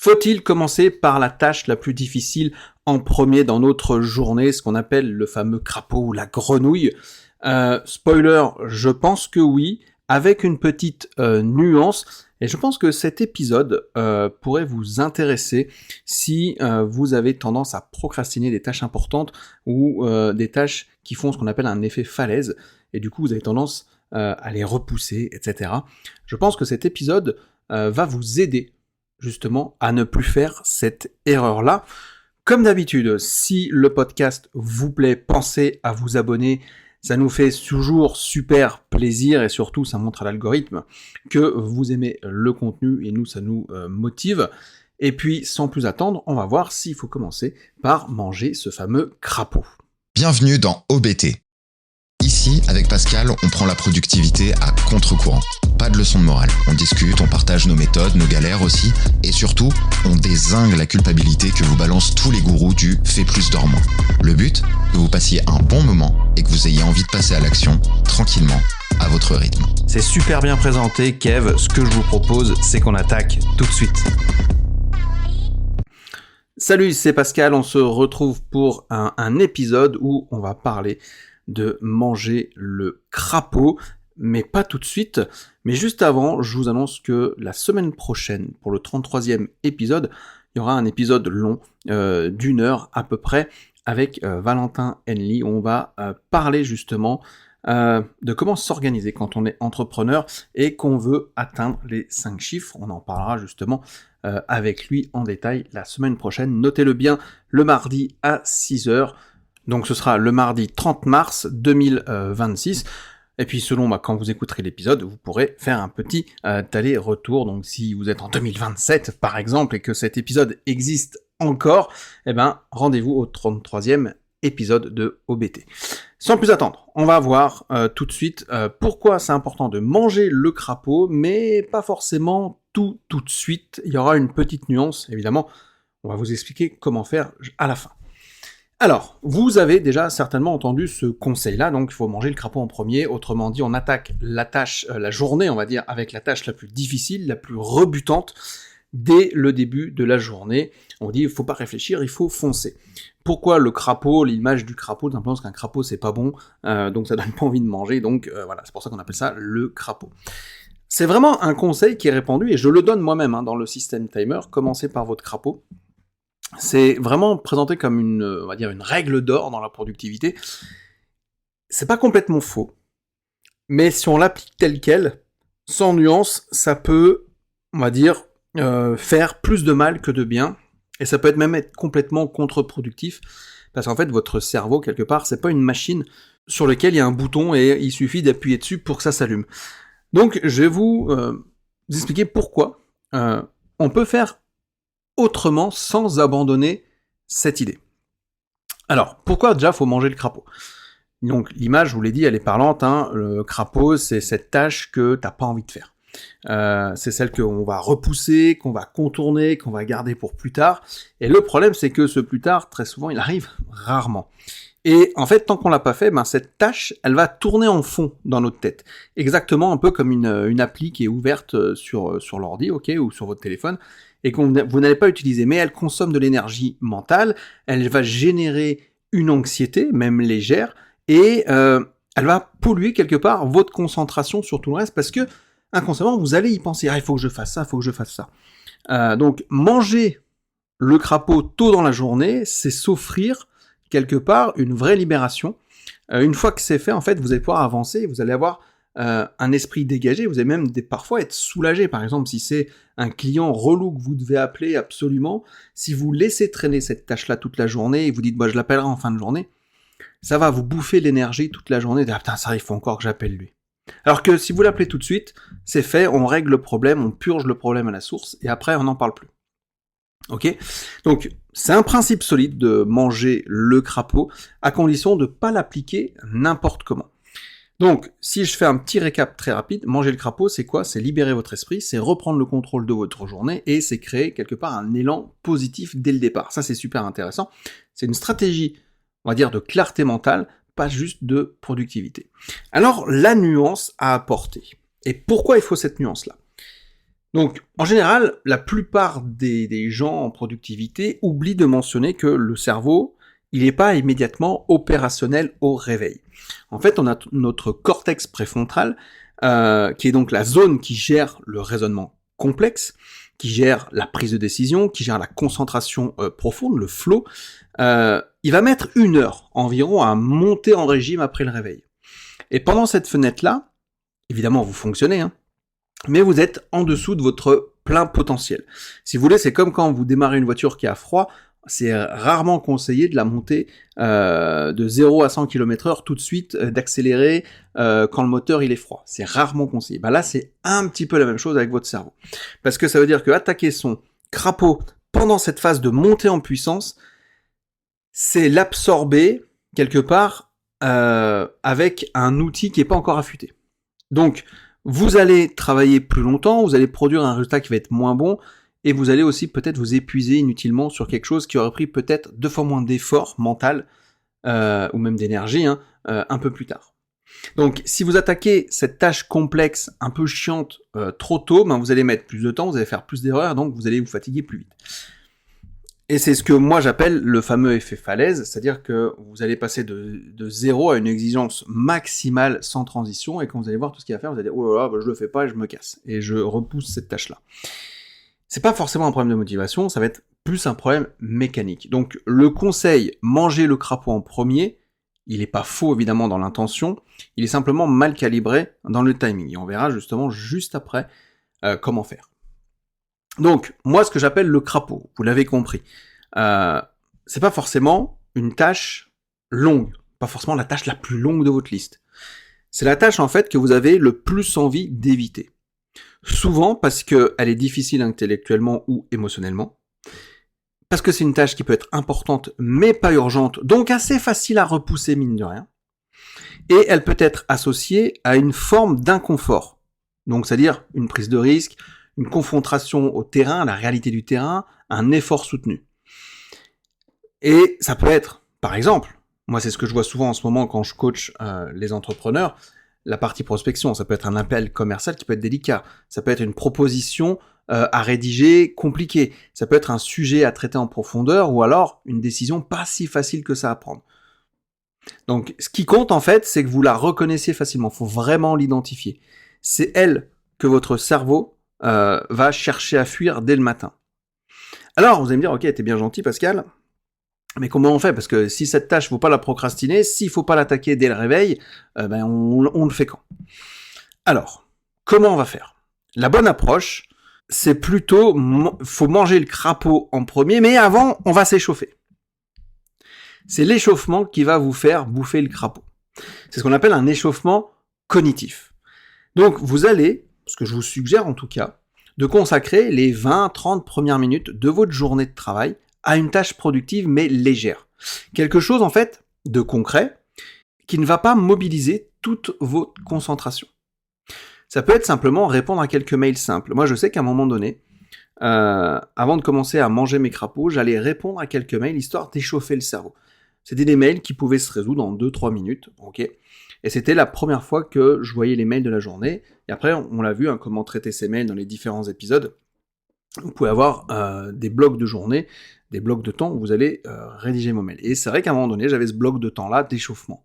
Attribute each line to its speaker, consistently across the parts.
Speaker 1: Faut-il commencer par la tâche la plus difficile en premier dans notre journée, ce qu'on appelle le fameux crapaud ou la grenouille? Spoiler, je pense que oui, avec une petite nuance, et je pense que cet épisode pourrait vous intéresser si vous avez tendance à procrastiner des tâches importantes ou des tâches qui font ce qu'on appelle un effet falaise, et du coup vous avez tendance à les repousser, etc. Je pense que cet épisode va vous aider justement à ne plus faire cette erreur-là. Comme d'habitude, si le podcast vous plaît, pensez à vous abonner. Ça nous fait toujours super plaisir et surtout ça montre à l'algorithme que vous aimez le contenu et nous ça nous motive. Et puis sans plus attendre, on va voir s'il faut commencer par manger ce fameux crapaud.
Speaker 2: Bienvenue dans OBT. Ici, avec Pascal, on prend la productivité à contre-courant. Pas de leçon de morale. On discute, on partage nos méthodes, nos galères aussi, et surtout, on dézingue la culpabilité que vous balancent tous les gourous du « fais plus, dors moins ». Le but, que vous passiez un bon moment et que vous ayez envie de passer à l'action, tranquillement, à votre rythme.
Speaker 1: C'est super bien présenté, Kev. Ce que je vous propose, c'est qu'on attaque tout de suite. Salut, c'est Pascal. On se retrouve pour un épisode où on va parler de manger le crapaud, mais pas tout de suite. Mais juste avant, je vous annonce que la semaine prochaine, pour le 33e épisode, il y aura un épisode long d'1 heure à peu près avec Valentin Henley. On va parler justement de comment s'organiser quand on est entrepreneur et qu'on veut atteindre les 5 chiffres. On en parlera justement avec lui en détail la semaine prochaine. Notez-le bien, le mardi à 6h. Donc ce sera le mardi 30 mars 2026. Et puis selon quand vous écouterez l'épisode, vous pourrez faire un petit aller-retour. Donc si vous êtes en 2027 par exemple et que cet épisode existe encore, eh ben rendez-vous au 33e épisode de OBT. Sans plus attendre, on va voir tout de suite pourquoi c'est important de manger le crapaud, mais pas forcément tout de suite. Il y aura une petite nuance, évidemment. On va vous expliquer comment faire à la fin. Alors, vous avez déjà certainement entendu ce conseil-là, donc il faut manger le crapaud en premier, autrement dit, on attaque la tâche, la journée, on va dire, avec la tâche la plus difficile, la plus rebutante, dès le début de la journée. On dit, il faut pas réfléchir, il faut foncer. Pourquoi le crapaud, l'image du crapaud, tout simplement parce qu'un crapaud c'est pas bon, donc ça donne pas envie de manger, donc voilà, c'est pour ça qu'on appelle ça le crapaud. C'est vraiment un conseil qui est répandu, et je le donne moi-même dans le système timer, commencez par votre crapaud. C'est vraiment présenté comme on va dire une règle d'or dans la productivité. C'est pas complètement faux, mais si on l'applique tel quel, sans nuance, ça peut, on va dire, faire plus de mal que de bien, et ça peut même être complètement contre-productif, parce qu'en fait, votre cerveau, quelque part, c'est pas une machine sur laquelle il y a un bouton et il suffit d'appuyer dessus pour que ça s'allume. Donc, je vais vous expliquer pourquoi on peut faire autrement sans abandonner cette idée. Alors, pourquoi déjà faut manger le crapaud? Donc l'image, je vous l'ai dit, elle est parlante, le crapaud, c'est cette tâche que t'as pas envie de faire. C'est celle qu'on va repousser, qu'on va contourner, qu'on va garder pour plus tard, et le problème c'est que ce plus tard, très souvent, il arrive rarement. Et en fait, tant qu'on l'a pas fait, cette tâche, elle va tourner en fond dans notre tête. Exactement un peu comme une appli qui est ouverte sur l'ordi, ok, ou sur votre téléphone, et que vous n'allez pas utiliser, mais elle consomme de l'énergie mentale, elle va générer une anxiété, même légère, et elle va polluer quelque part votre concentration sur tout le reste, parce que inconsciemment, vous allez y penser, il faut que je fasse ça, il faut que je fasse ça. Donc, manger le crapaud tôt dans la journée, c'est s'offrir quelque part une vraie libération. Une fois que c'est fait, en fait, vous allez pouvoir avancer, vous allez avoir un esprit dégagé, vous allez même parfois être soulagé. Par exemple, si c'est un client relou que vous devez appeler absolument, si vous laissez traîner cette tâche-là toute la journée et vous dites je l'appellerai en fin de journée, ça va vous bouffer l'énergie toute la journée, putain ça il faut encore que j'appelle lui. Alors que si vous l'appelez tout de suite, c'est fait, on règle le problème, on purge le problème à la source, et après on n'en parle plus. Ok ? Donc, c'est un principe solide de manger le crapaud, à condition de ne pas l'appliquer n'importe comment. Donc, si je fais un petit récap très rapide, manger le crapaud, c'est quoi? C'est libérer votre esprit, c'est reprendre le contrôle de votre journée, et c'est créer quelque part un élan positif dès le départ. Ça, c'est super intéressant. C'est une stratégie, on va dire, de clarté mentale, pas juste de productivité. Alors, la nuance à apporter. Et pourquoi il faut cette nuance-là? Donc, en général, la plupart des gens en productivité oublient de mentionner que le cerveau, il n'est pas immédiatement opérationnel au réveil. En fait, on a notre cortex préfrontal, qui est donc la zone qui gère le raisonnement complexe, qui gère la prise de décision, qui gère la concentration profonde, le flow. Il va mettre 1 heure environ à monter en régime après le réveil. Et pendant cette fenêtre-là, évidemment, vous fonctionnez, hein, mais vous êtes en dessous de votre plein potentiel. Si vous voulez, c'est comme quand vous démarrez une voiture qui a froid, c'est rarement conseillé de la monter de 0 à 100 km/h tout de suite, d'accélérer quand le moteur il est froid. C'est rarement conseillé. Bah là, c'est un petit peu la même chose avec votre cerveau. Parce que ça veut dire que attaquer son crapaud pendant cette phase de montée en puissance, c'est l'absorber quelque part avec un outil qui n'est pas encore affûté. Donc, vous allez travailler plus longtemps, vous allez produire un résultat qui va être moins bon, et vous allez aussi peut-être vous épuiser inutilement sur quelque chose qui aurait pris peut-être 2 fois moins d'effort mental, ou même d'énergie, un peu plus tard. Donc, si vous attaquez cette tâche complexe, un peu chiante, trop tôt, ben, vous allez mettre plus de temps, vous allez faire plus d'erreurs, donc vous allez vous fatiguer plus vite. Et c'est ce que moi j'appelle le fameux effet falaise, c'est-à-dire que vous allez passer de 0 à une exigence maximale sans transition, et quand vous allez voir tout ce qu'il y a à faire, vous allez dire « Oh là là, bah, je le fais pas et je me casse », et je repousse cette tâche-là. C'est pas forcément un problème de motivation, ça va être plus un problème mécanique. Donc le conseil, manger le crapaud en premier, il est pas faux évidemment dans l'intention, il est simplement mal calibré dans le timing, et on verra justement juste après comment faire. Donc, moi, ce que j'appelle le crapaud, vous l'avez compris, c'est pas forcément une tâche longue, pas forcément la tâche la plus longue de votre liste. C'est la tâche, en fait, que vous avez le plus envie d'éviter. Souvent parce qu'elle est difficile intellectuellement ou émotionnellement, parce que c'est une tâche qui peut être importante mais pas urgente, donc assez facile à repousser mine de rien, et elle peut être associée à une forme d'inconfort, donc c'est-à-dire une prise de risque, une confrontation au terrain, à la réalité du terrain, un effort soutenu. Et ça peut être, par exemple, moi c'est ce que je vois souvent en ce moment quand je coach les entrepreneurs, la partie prospection, ça peut être un appel commercial qui peut être délicat, ça peut être une proposition à rédiger compliquée, ça peut être un sujet à traiter en profondeur, ou alors une décision pas si facile que ça à prendre. Donc ce qui compte en fait, c'est que vous la reconnaissiez facilement, il faut vraiment l'identifier. C'est elle que votre cerveau va chercher à fuir dès le matin. Alors, vous allez me dire, ok, t'es bien gentil Pascal, mais comment on fait? Parce que si cette tâche, faut pas la procrastiner, s'il faut pas l'attaquer dès le réveil, ben on le fait quand? Alors, comment on va faire? La bonne approche, c'est plutôt, faut manger le crapaud en premier, mais avant, on va s'échauffer. C'est l'échauffement qui va vous faire bouffer le crapaud. C'est ce qu'on appelle un échauffement cognitif. Donc, vous allez, ce que je vous suggère en tout cas, de consacrer les 20-30 premières minutes de votre journée de travail à une tâche productive mais légère. Quelque chose en fait de concret qui ne va pas mobiliser toute votre concentration. Ça peut être simplement répondre à quelques mails simples. Moi je sais qu'à un moment donné, avant de commencer à manger mes crapauds, j'allais répondre à quelques mails histoire d'échauffer le cerveau. C'était des mails qui pouvaient se résoudre en 2-3 minutes, ok. Et c'était la première fois que je voyais les mails de la journée. Et après, on l'a vu, comment traiter ces mails dans les différents épisodes. Vous pouvez avoir des blocs de journée, des blocs de temps où vous allez rédiger vos mails. Et c'est vrai qu'à un moment donné, j'avais ce bloc de temps-là d'échauffement.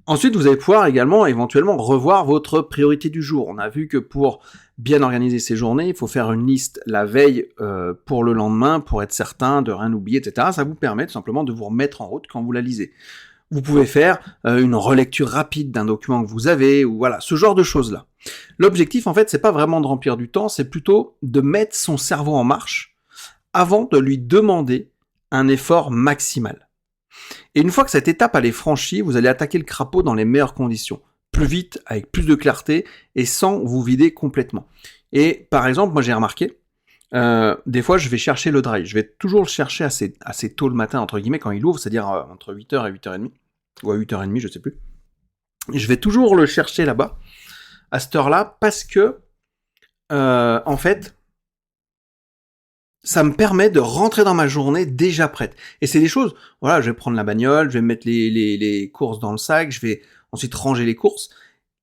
Speaker 1: Ensuite, vous allez pouvoir également, éventuellement, revoir votre priorité du jour. On a vu que pour bien organiser ces journées, il faut faire une liste la veille pour le lendemain, pour être certain de rien oublier, etc. Ça vous permet tout simplement de vous remettre en route quand vous la lisez. Vous pouvez faire une relecture rapide d'un document que vous avez, ou voilà, ce genre de choses-là. L'objectif, en fait, c'est pas vraiment de remplir du temps, c'est plutôt de mettre son cerveau en marche avant de lui demander un effort maximal. Et une fois que cette étape elle est franchie, vous allez attaquer le crapaud dans les meilleures conditions, plus vite, avec plus de clarté, et sans vous vider complètement. Et par exemple, moi j'ai remarqué, des fois je vais chercher le drive, je vais toujours le chercher assez tôt le matin, entre guillemets, quand il ouvre, c'est-à-dire entre 8h et 8h30, ou à 8h30, je sais plus. Et je vais toujours le chercher là-bas, à cette heure-là, parce que, en fait, ça me permet de rentrer dans ma journée déjà prête. Et c'est des choses, voilà, je vais prendre la bagnole, je vais mettre les courses dans le sac, je vais ensuite ranger les courses.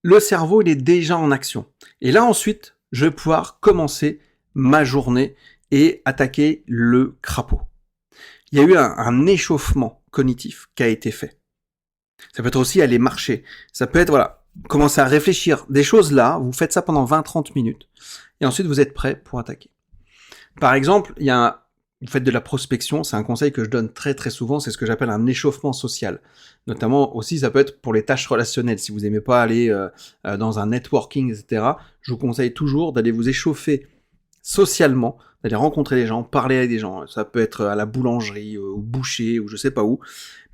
Speaker 1: Le cerveau, il est déjà en action. Et là, ensuite, je vais pouvoir commencer ma journée et attaquer le crapaud. Il y a eu un échauffement cognitif qui a été fait. Ça peut être aussi aller marcher. Ça peut être, commencer à réfléchir. Des choses là, vous faites ça pendant 20-30 minutes. Et ensuite, vous êtes prêt pour attaquer. Par exemple, vous faites de la prospection, c'est un conseil que je donne très très souvent, c'est ce que j'appelle un échauffement social. Notamment aussi, ça peut être pour les tâches relationnelles. Si vous n'aimez pas aller dans un networking, etc., je vous conseille toujours d'aller vous échauffer socialement, d'aller rencontrer des gens, parler avec des gens. Ça peut être à la boulangerie, au boucher, ou je sais pas où.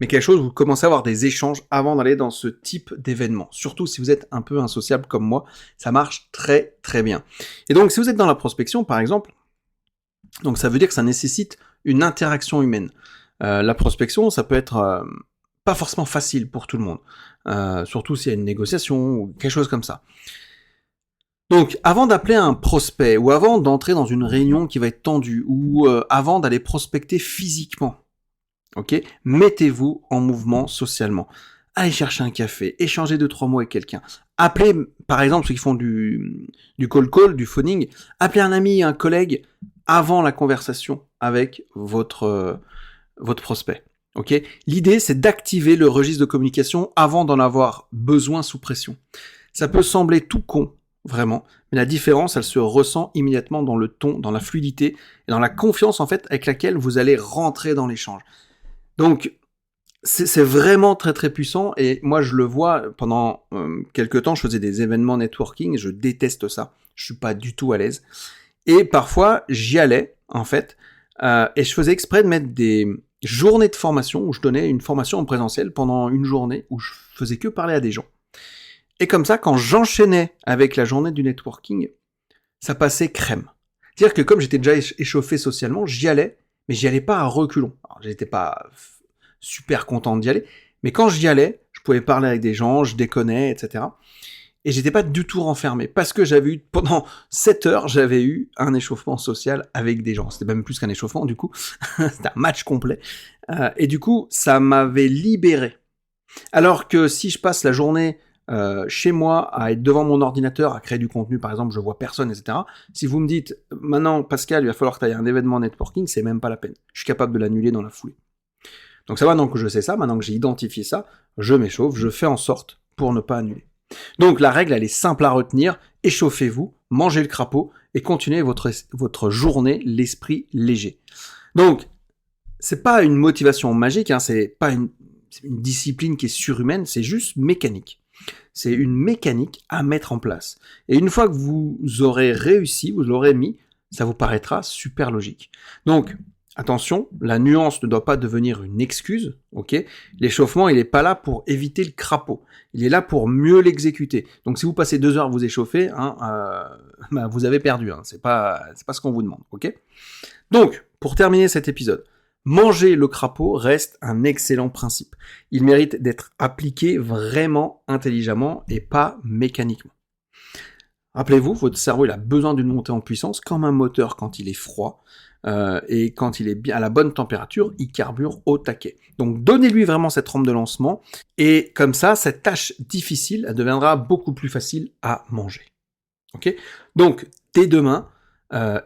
Speaker 1: Mais quelque chose où vous commencez à avoir des échanges avant d'aller dans ce type d'événement. Surtout si vous êtes un peu insociable comme moi, ça marche très très bien. Et donc, si vous êtes dans la prospection, par exemple, donc ça veut dire que ça nécessite une interaction humaine. La prospection, ça peut être pas forcément facile pour tout le monde, surtout s'il y a une négociation ou quelque chose comme ça. Donc avant d'appeler un prospect, ou avant d'entrer dans une réunion qui va être tendue, ou avant d'aller prospecter physiquement, mettez-vous en mouvement socialement. Allez chercher un café, échangez 2-3 mots avec quelqu'un. Appelez, par exemple, ceux qui font du call call, du phoning, appelez un ami, un collègue, avant la conversation avec votre prospect. L'idée, c'est d'activer le registre de communication avant d'en avoir besoin sous pression. Ça peut sembler tout con, vraiment, mais la différence, elle se ressent immédiatement dans le ton, dans la fluidité et dans la confiance, en fait, avec laquelle vous allez rentrer dans l'échange. Donc, c'est vraiment très très puissant, et moi je le vois, pendant quelques temps, je faisais des événements networking, je déteste ça, je suis pas du tout à l'aise. Et parfois, j'y allais, en fait, et je faisais exprès de mettre des journées de formation où je donnais une formation en présentiel pendant une journée où je faisais que parler à des gens. Et comme ça, quand j'enchaînais avec la journée du networking, ça passait crème. C'est-à-dire que comme j'étais déjà échauffé socialement, j'y allais, mais j'y allais pas à reculons. Alors, j'étais pas super content d'y aller, mais quand j'y allais, je pouvais parler avec des gens, je déconnais, etc. Et j'étais pas du tout renfermé, parce que pendant 7 heures, j'avais eu un échauffement social avec des gens. C'était même plus qu'un échauffement, du coup. C'était un match complet. Et du coup, ça m'avait libéré. Alors que si je passe la journée chez moi à être devant mon ordinateur, à créer du contenu, par exemple, je vois personne, etc. Si vous me dites, maintenant, Pascal, il va falloir que tu ailles à un événement networking, c'est même pas la peine. Je suis capable de l'annuler dans la foulée. Donc ça va, maintenant que je sais ça, maintenant que j'ai identifié ça, je m'échauffe, je fais en sorte pour ne pas annuler. Donc la règle, elle est simple à retenir, échauffez-vous, mangez le crapaud et continuez votre journée l'esprit léger. Donc, c'est pas une motivation magique, c'est pas une discipline qui est surhumaine, c'est juste mécanique. C'est une mécanique à mettre en place. Et une fois que vous aurez réussi, vous l'aurez mis, ça vous paraîtra super logique. Donc, attention, la nuance ne doit pas devenir une excuse, L'échauffement, il n'est pas là pour éviter le crapaud. Il est là pour mieux l'exécuter. Donc, si vous passez 2 heures à vous échauffer, vous avez perdu. C'est pas ce qu'on vous demande, Donc, pour terminer cet épisode, manger le crapaud reste un excellent principe. Il mérite d'être appliqué vraiment intelligemment et pas mécaniquement. Rappelez-vous, votre cerveau il a besoin d'une montée en puissance comme un moteur quand il est froid. Et quand il est bien à la bonne température, il carbure au taquet. Donc donnez-lui vraiment cette rampe de lancement, et comme ça, cette tâche difficile, elle deviendra beaucoup plus facile à manger. Donc, dès demain,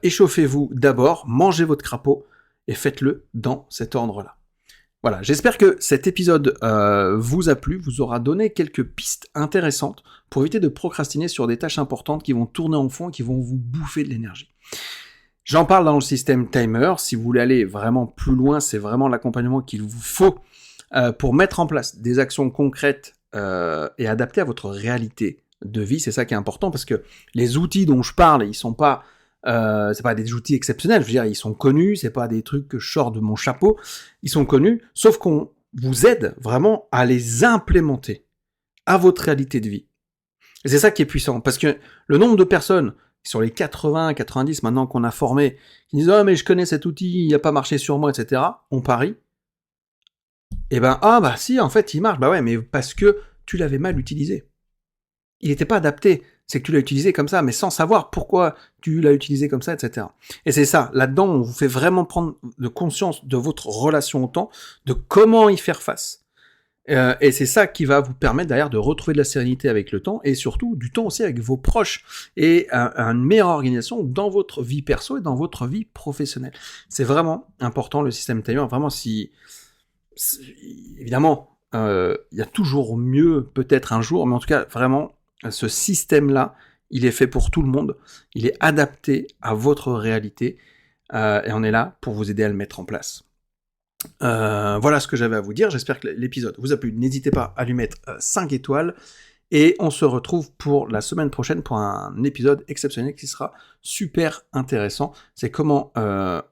Speaker 1: échauffez-vous d'abord, mangez votre crapaud, et faites-le dans cet ordre-là. Voilà, j'espère que cet épisode vous a plu, vous aura donné quelques pistes intéressantes pour éviter de procrastiner sur des tâches importantes qui vont tourner en fond et qui vont vous bouffer de l'énergie. J'en parle dans le système Timer. Si vous voulez aller vraiment plus loin, c'est vraiment l'accompagnement qu'il vous faut pour mettre en place des actions concrètes et adaptées à votre réalité de vie. C'est ça qui est important, parce que les outils dont je parle, ils sont pas, c'est pas des outils exceptionnels. Je veux dire, ils sont connus. C'est pas des trucs que je sors de mon chapeau. Ils sont connus, sauf qu'on vous aide vraiment à les implémenter à votre réalité de vie. Et c'est ça qui est puissant, parce que le nombre de personnes sur les 80, 90 maintenant qu'on a formé, qui disent « Oh mais je connais cet outil, il n'a pas marché sur moi, etc. » On parie. Et si, en fait, il marche. Ouais, mais parce que tu l'avais mal utilisé. Il n'était pas adapté. C'est que tu l'as utilisé comme ça, mais sans savoir pourquoi tu l'as utilisé comme ça, etc. Et c'est ça, là-dedans, on vous fait vraiment prendre de conscience de votre relation au temps, de comment y faire face. Et c'est ça qui va vous permettre derrière de retrouver de la sérénité avec le temps et surtout du temps aussi avec vos proches et une meilleure organisation dans votre vie perso et dans votre vie professionnelle. C'est vraiment important le système timer. Vraiment, évidemment, il y a toujours mieux peut-être un jour, mais en tout cas, vraiment, ce système-là, il est fait pour tout le monde. Il est adapté à votre réalité et on est là pour vous aider à le mettre en place. Voilà ce que j'avais à vous dire, j'espère que l'épisode vous a plu, n'hésitez pas à lui mettre 5 étoiles, et on se retrouve pour la semaine prochaine pour un épisode exceptionnel qui sera super intéressant, c'est comment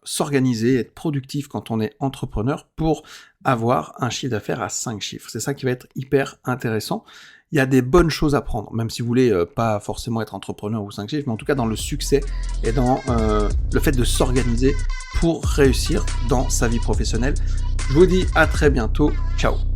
Speaker 1: s'organiser, être productif quand on est entrepreneur pour avoir un chiffre d'affaires à 5 chiffres, c'est ça qui va être hyper intéressant. Il y a des bonnes choses à prendre, même si vous voulez pas forcément être entrepreneur ou 5 chiffres, mais en tout cas dans le succès et dans le fait de s'organiser pour réussir dans sa vie professionnelle. Je vous dis à très bientôt, ciao.